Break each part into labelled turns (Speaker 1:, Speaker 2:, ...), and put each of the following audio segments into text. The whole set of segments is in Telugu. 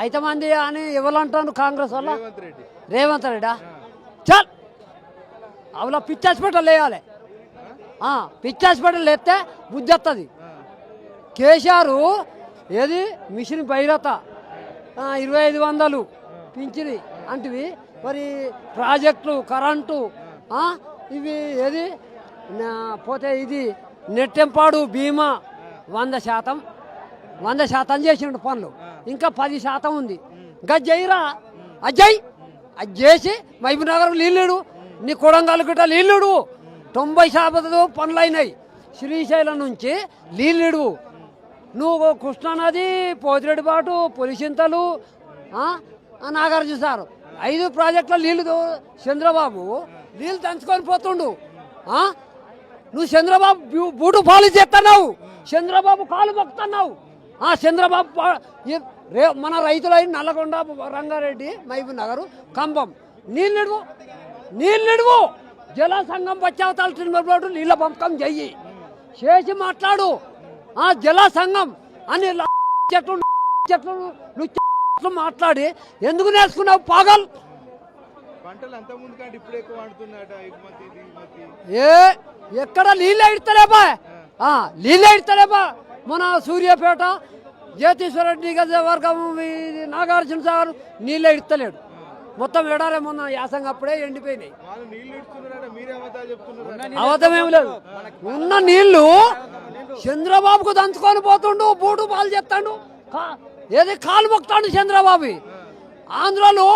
Speaker 1: అయితే మంది అని ఎవరు అంటాను కాంగ్రెస్ వల్ల రేవంత్ రెడ్డా చల్ అవులా పిచ్చి హాస్పిటల్ వేయాలి పిచ్చి హాస్పిటల్ వేస్తే బుద్ధి వస్తుంది కేసీఆర్ ఏది మిషన్ భైరత 2500 పింఛని అంటివి మరి ప్రాజెక్టులు కరెంటు ఇవి ఏది పోతే ఇది నెట్టెంపాడు బీమా 100% చేసిండు పనులు ఇంకా 10% ఉంది గజ్జయిరా అజ్జయ్ అది చేసి మహబూబ్ నగర్ నీళ్ళుడు నీ కొడంగల్ గిట్ట నీళ్ళుడు 90% పనులు అయినాయి శ్రీశైలం నుంచి నీళ్ళుడు నువ్వు కృష్ణానది పోతిరెడ్డిపాటు పులిచింతలు నాగార్జున సార్ 5 ప్రాజెక్టుల నీళ్ళు చంద్రబాబు నీళ్ళు తంచుకొని పోతుండు నువ్వు చంద్రబాబు బూటు పాలు చేస్తున్నావు చంద్రబాబు కాలు మొక్కుతున్నావు చంద్రబాబు మన రైతులైన నల్లగొండ రంగారెడ్డి మహబూబ్ నగర్ కంబం నీళ్ళిడువు జల సంఘం బచ్చావతాల తిరుమల నీళ్ళ పంపకం చెయ్యి చేసి మాట్లాడు జల సంఘం అని చెట్లు మాట్లాడి ఎందుకు నేర్చుకున్నావు పాగల్ ఎక్కడ నీళ్ళే ఇడతలేబా మన సూర్యాపేట జ్యోతిశ్వర రెడ్డి వర్గం నాగార్జున సాగర్ నీళ్ళే ఇడతలేడు మొత్తం ఎడారే మొన్న యాసంగా అప్పుడే ఎండిపోయినాయి అవతమేం లేదు ఉన్న నీళ్లు చంద్రబాబుకు దంచుకొని పోతుండు బూటు పాలు చేస్తాడు ఏది కాలు మొక్తాడు చంద్రబాబు ఆంధ్రలో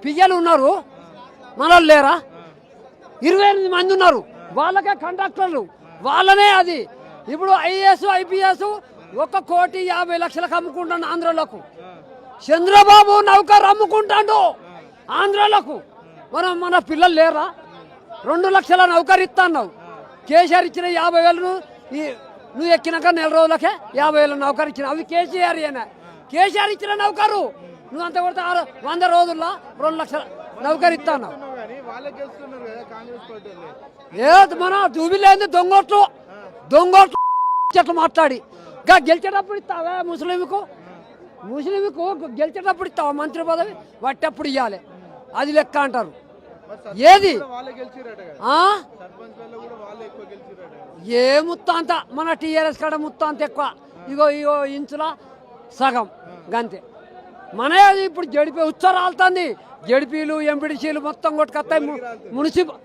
Speaker 1: పియ్యలు ఉన్నారు మనలు లేరా 28 మంది ఉన్నారు వాళ్ళకే కండక్టర్లు వాళ్ళనే అది ఇప్పుడు ఐఏఎస్ ఐపీఎస్ 1,50,00,000 అమ్ముకుంటాడు ఆంధ్రలోకు చంద్రబాబు నౌకర్ అమ్ముకుంటాడు ఆంధ్రలోకు మన పిల్లలు లేరా 2 లక్షల నౌకర్ ఇస్తున్నావు కేసీఆర్ ఇచ్చిన 50,000 నువ్వు ఎక్కినాక 4 రోజులకే 50,000 నౌకర్ ఇచ్చిన అవి కేసీఆర్ ఇచ్చిన నౌకరు నువ్వు అంత కొడితే 100 రోజుల్లో 2 లక్షల నౌకర్ ఇస్తున్నావు మన జూబిలేంది దొంగోట్లు చెట్లు మాట్లాడి గెలిచేటప్పుడు ఇస్తావా ముస్లింకు గెలిచేటప్పుడు ఇస్తావా మంత్రి పదవి వట్టప్పుడు ఇవ్వాలి అది లెక్క అంటారు ఏది ఏ ముత్త అంత మన టీఆర్ఎస్ కాడ ముత్త అంత ఎక్కువ ఇగో ఇంచుల సగం గంతే మన ఇప్పుడు జడిపి ఉచ్చరాలుతుంది జడిపీలు ఎంపీడీసీలు మొత్తం కొట్టుకొస్తాయి మున్సిపల్